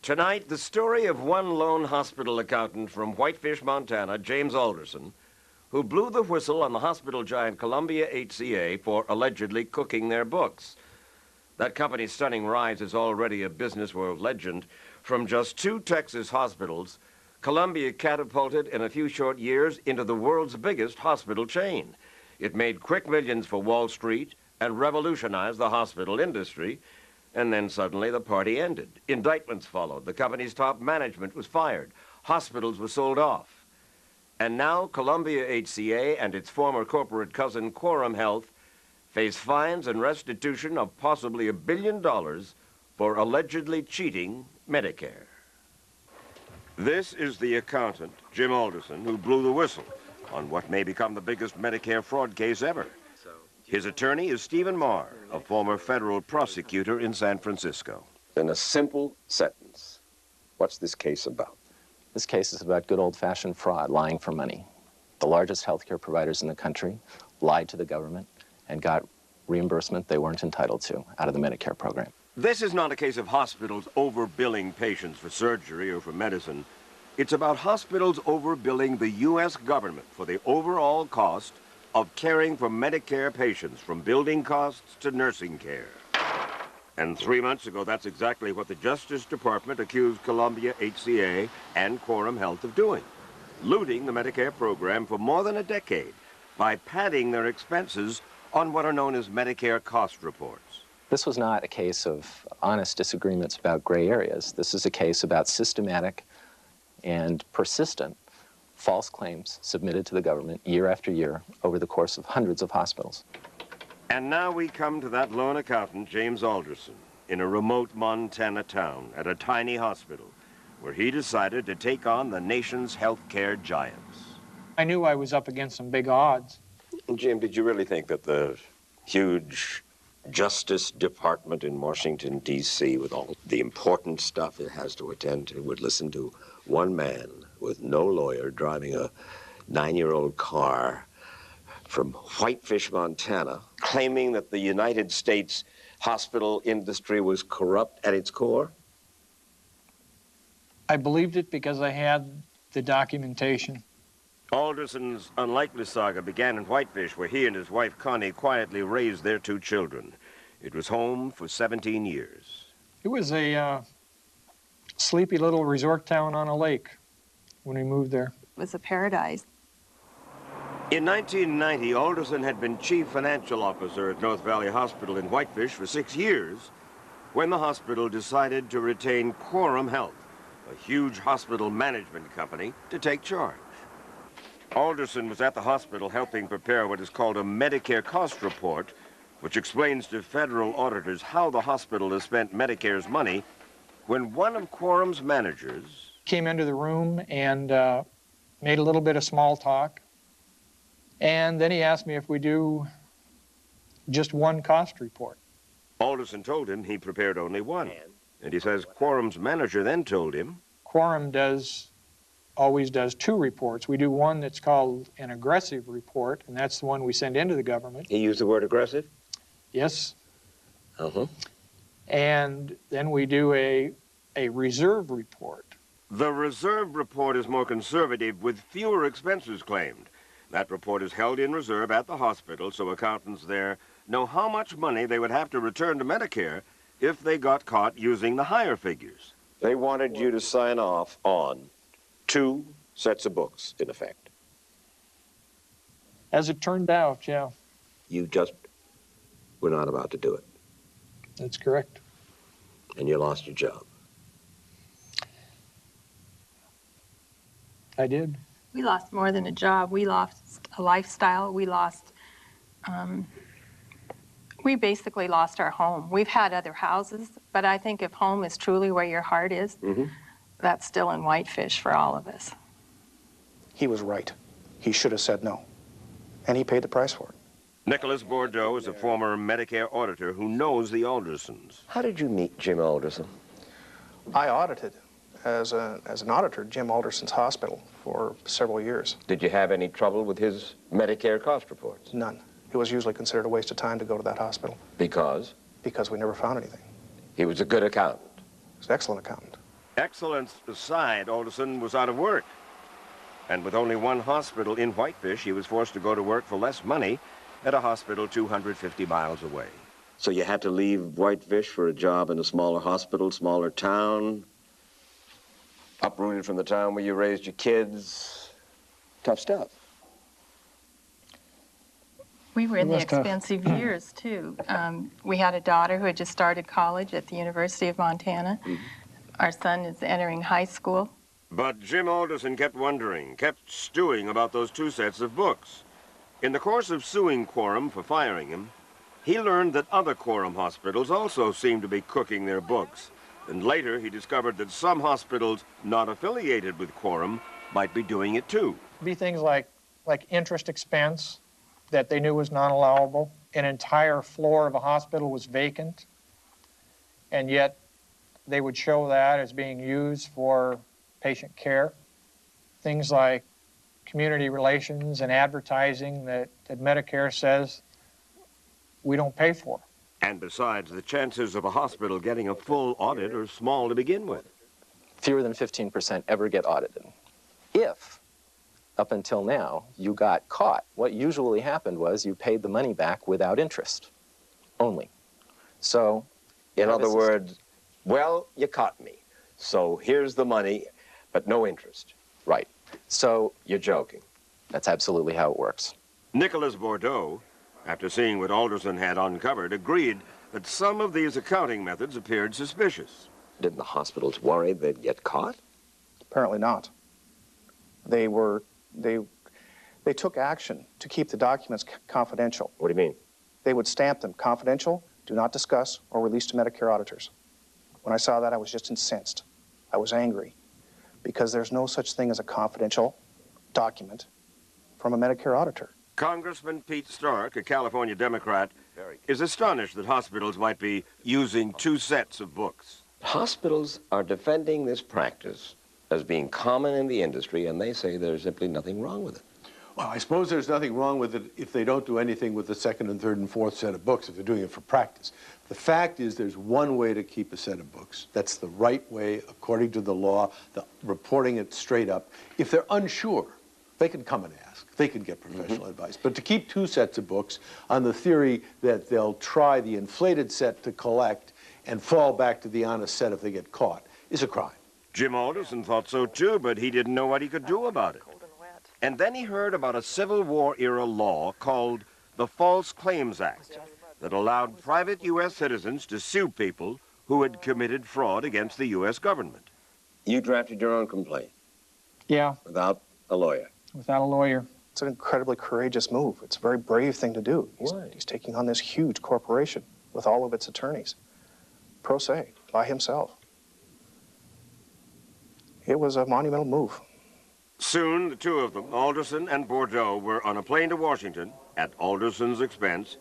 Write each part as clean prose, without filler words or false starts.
Tonight, the story of one lone hospital accountant from Whitefish, Montana, James Alderson, who blew the whistle on the hospital giant Columbia HCA for allegedly cooking their books. That company's stunning rise is already a business world legend. From just 2 Texas hospitals, Columbia catapulted in a few short years into the world's biggest hospital chain. It made quick millions for Wall Street and revolutionized the hospital industry. And then suddenly the party ended. Indictments followed. The company's top management was fired. Hospitals were sold off. And now Columbia HCA and its former corporate cousin Quorum Health face fines and restitution of possibly $1 billion for allegedly cheating Medicare. This is the accountant, Jim Alderson, who blew the whistle on what may become the biggest Medicare fraud case ever. His attorney is Stephen Marr, a former federal prosecutor in San Francisco. In a simple sentence, what's this case about? This case is about good old-fashioned fraud, lying for money. The largest healthcare providers in the country lied to the government and got reimbursement they weren't entitled to out of the Medicare program. This is not a case of hospitals overbilling patients for surgery or for medicine. It's about hospitals overbilling the U.S. government for the overall cost of caring for Medicare patients, from building costs to nursing care. And 3 months ago, that's exactly what the Justice Department accused Columbia HCA and Quorum Health of doing, looting the Medicare program for more than a decade by padding their expenses on what are known as Medicare cost reports. This was not a case of honest disagreements about gray areas. This is a case about systematic and persistent false claims submitted to the government year after year over the course of hundreds of hospitals. And now we come to that lone accountant, James Alderson, in a remote Montana town at a tiny hospital where he decided to take on the nation's healthcare giants. I knew I was up against some big odds. Jim, did you really think that the huge Justice Department in Washington, D.C., with all the important stuff it has to attend to, would listen to one man with no lawyer driving a 9-year-old car from Whitefish, Montana, claiming that the United States hospital industry was corrupt at its core? I believed it because I had the documentation. Alderson's unlikely saga began in Whitefish, where he and his wife Connie quietly raised their 2 children. It was home for 17 years. It was a sleepy little resort town on a lake when we moved there. It was a paradise. In 1990, Alderson had been chief financial officer at North Valley Hospital in Whitefish for 6 years when the hospital decided to retain Quorum Health, a huge hospital management company, to take charge. Alderson was at the hospital helping prepare what is called a Medicare cost report, which explains to federal auditors how the hospital has spent Medicare's money, when one of Quorum's managers Came into the room and made a little bit of small talk. And then he asked me if we do just one cost report. Alderson told him he prepared only one. And he says Quorum's manager then told him Quorum always does 2 reports. We do one that's called an aggressive report, and that's the one we send into the government. He used the word aggressive? Yes. Uh-huh. And then we do a reserve report. the reserve report is more conservative with fewer expenses claimed. That report is held in reserve at the hospital so accountants there know how much money they would have to return to Medicare if they got caught using the higher figures. They wanted you to sign off on 2 sets of books, in effect. As it turned out, yeah. You just were not about to do it. That's correct. And you lost your job. I did. We lost more than a job. We lost a lifestyle. We basically lost our home. We've had other houses, but I think if home is truly where your heart is, that's still in Whitefish for all of us. He was right. He should have said no. And he paid the price for it. Nicholas Bordeaux is a former Medicare auditor who knows the Aldersons. How did you meet Jim Alderson? I audited as an auditor Jim Alderson's hospital for several years. Did you have any trouble with his Medicare cost reports? None. It was usually considered a waste of time to go to that hospital. Because? Because we never found anything. He was a good accountant. He was an excellent accountant. Excellence aside, Alderson was out of work. And with only one hospital in Whitefish, he was forced to go to work for less money at a hospital 250 miles away. So you had to leave Whitefish for a job in a smaller hospital, smaller town, uprooted from the town where you raised your kids. Tough stuff. We were in the was tough. expensive years, too. We had a daughter who had just started college at the University of Montana. Our son is entering high school. But Jim Alderson kept wondering, kept stewing about those two sets of books. In the course of suing Quorum for firing him, he learned that other Quorum hospitals also seemed to be cooking their books. And later he discovered that some hospitals not affiliated with Quorum might be doing it too. Be things like interest expense that they knew was non-allowable. An entire floor of a hospital was vacant, and yet they would show that as being used for patient care. Things like community relations and advertising that Medicare says we don't pay for. And besides, the chances of a hospital getting a full audit are small to begin with. Fewer than 15% ever get audited. If, up until now, you got caught, what usually happened was you paid the money back without interest, only. So, In now other this is- words, well, you caught me. So here's the money, but no interest. Right. So You're joking. that's absolutely how it works. Nicholas Bordeaux, after seeing what Alderson had uncovered, agreed that some of these accounting methods appeared suspicious. Didn't the hospitals worry they'd get caught? Apparently not. They took action to keep the documents confidential. What do you mean? They would stamp them confidential, do not discuss, or release to Medicare auditors. When I saw that, I was just incensed. I was angry because there's no such thing as a confidential document from a Medicare auditor. Congressman Pete Stark, a California Democrat, is astonished that hospitals might be using two sets of books. Hospitals are defending this practice as being common in the industry, and they say there's simply nothing wrong with it. Well, I suppose there's nothing wrong with it if they don't do anything with the second and third and fourth set of books, if they're doing it for practice. The fact is there's one way to keep a set of books. That's the right way, according to the law, reporting it straight up. If they're unsure, they can come and ask. They can get professional advice. But to keep two sets of books on the theory that they'll try the inflated set to collect and fall back to the honest set if they get caught is a crime. Jim Alderson thought so too, but he didn't know what he could do about it. And then he heard about a Civil War-era law called the False Claims Act that allowed private U.S. citizens to sue people who had committed fraud against the U.S. government. You drafted your own complaint Yeah, without a lawyer. without a lawyer. It's an incredibly courageous move. It's a very brave thing to do. Why? He's taking on this huge corporation with all of its attorneys, pro se, by himself. It was a monumental move. Soon, the two of them, Alderson and Bordeaux, were on a plane to Washington, at Alderson's expense,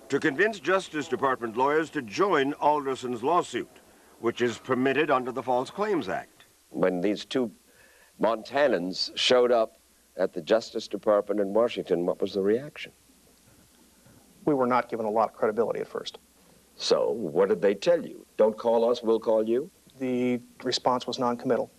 to convince Justice Department lawyers to join Alderson's lawsuit, which is permitted under the False Claims Act. When these two Montanans showed up at the Justice Department in Washington, what was the reaction? We were not given a lot of credibility at first. So, what did they tell you? Don't call us, we'll call you? The response was non-committal.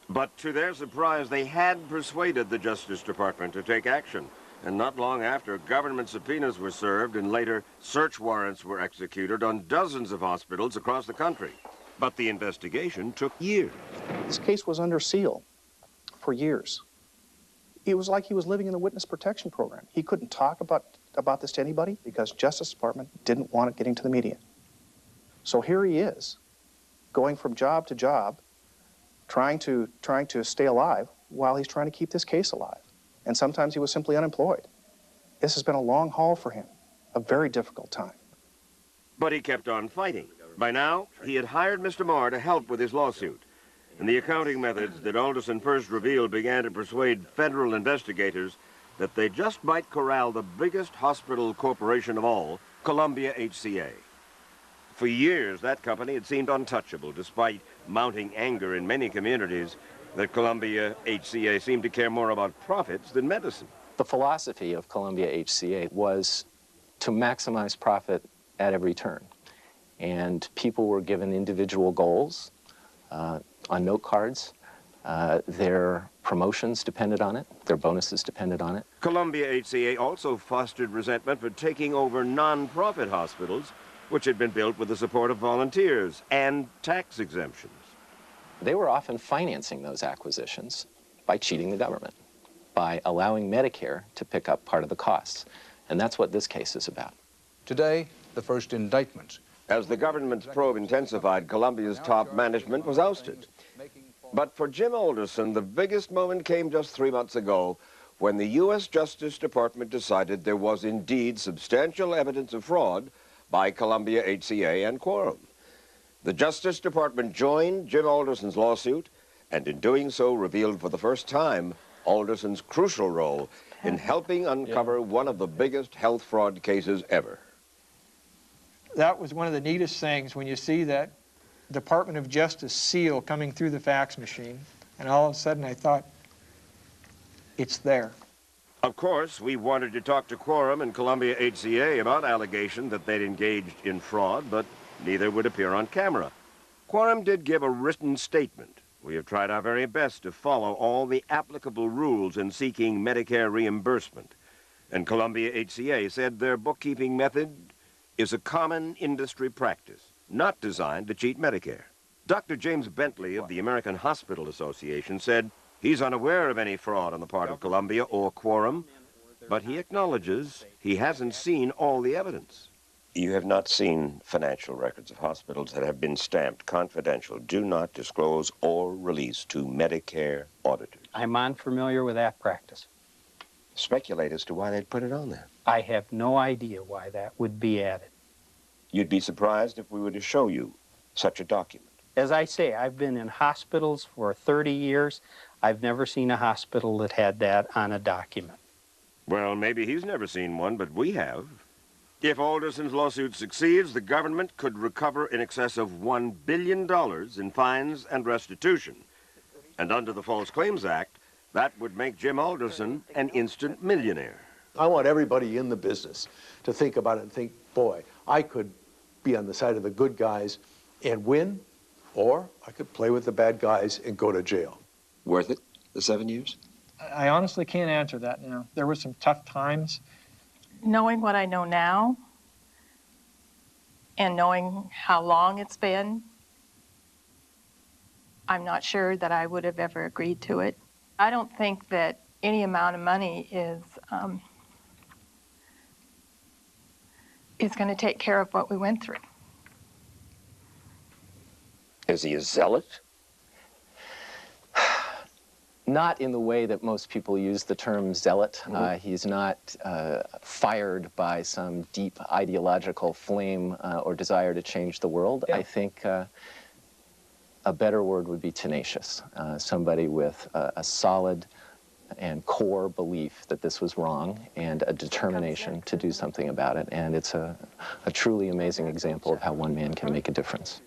But to their surprise, they had persuaded the Justice Department to take action. And not long after, government subpoenas were served and later search warrants were executed on dozens of hospitals across the country. But the investigation took years. This case was under seal for years. It was like he was living in the witness protection program. He couldn't talk about this to anybody because Justice Department didn't want it getting to the media. So here he is, going from job to job, trying to stay alive while he's trying to keep this case alive. And sometimes he was simply unemployed. This has been a long haul for him, a very difficult time. But he kept on fighting. By now, he had hired Mr. Marr to help with his lawsuit. And the accounting methods that Alderson first revealed began to persuade federal investigators that they just might corral the biggest hospital corporation of all, Columbia HCA. For years, that company had seemed untouchable, despite mounting anger in many communities that Columbia HCA seemed to care more about profits than medicine. The philosophy of Columbia HCA was to maximize profit at every turn. And people were given individual goals. on note cards. Their promotions depended on it. Their bonuses depended on it. Columbia HCA also fostered resentment for taking over non-profit hospitals, which had been built with the support of volunteers and tax exemptions. They were often financing those acquisitions by cheating the government, by allowing Medicare to pick up part of the costs. And that's what this case is about. Today, the first indictment. As the government's probe intensified, Columbia's top management was ousted. But for Jim Alderson, the biggest moment came just 3 months ago when the U.S. Justice Department decided there was indeed substantial evidence of fraud by Columbia HCA and Quorum. The Justice Department joined Jim Alderson's lawsuit, and in doing so revealed for the first time Alderson's crucial role in helping uncover one of the biggest health fraud cases ever. That was one of the neatest things when you see that Department of Justice seal coming through the fax machine, and all of a sudden I thought, it's there. Of course, we wanted to talk to Quorum and Columbia HCA about allegations that they'd engaged in fraud, but neither would appear on camera. Quorum did give a written statement. We have tried our very best to follow all the applicable rules in seeking Medicare reimbursement. And Columbia HCA said their bookkeeping method is a common industry practice, not designed to cheat Medicare. Dr. James Bentley of the American Hospital Association said he's unaware of any fraud on the part of Columbia or Quorum, but he acknowledges he hasn't seen all the evidence. You have not seen financial records of hospitals that have been stamped confidential, do not disclose or release to Medicare auditors. I'm unfamiliar with that practice. Speculate as to why they'd put it on there. I have no idea why that would be added. You'd be surprised if we were to show you such a document. As I say, I've been in hospitals for 30 years. I've never seen a hospital that had that on a document. Well, maybe he's never seen one, but we have. If Alderson's lawsuit succeeds, the government could recover in excess of $1 billion in fines and restitution. And under the False Claims Act, that would make Jim Alderson an instant millionaire. I want everybody in the business to think about it and think, boy, I could be on the side of the good guys and win, or I could play with the bad guys and go to jail. Worth it, the 7 years? I honestly can't answer that now. There were some tough times. Knowing what I know now and knowing how long it's been, I'm not sure that I would have ever agreed to it. I don't think that any amount of money is going to take care of what we went through. Is he a zealot? Not in the way that most people use the term zealot. He's not fired by some deep ideological flame or desire to change the world. Yeah. I think a better word would be tenacious. Somebody with a solid and core belief that this was wrong and a determination to do something about it. And it's a truly amazing example of how one man can make a difference.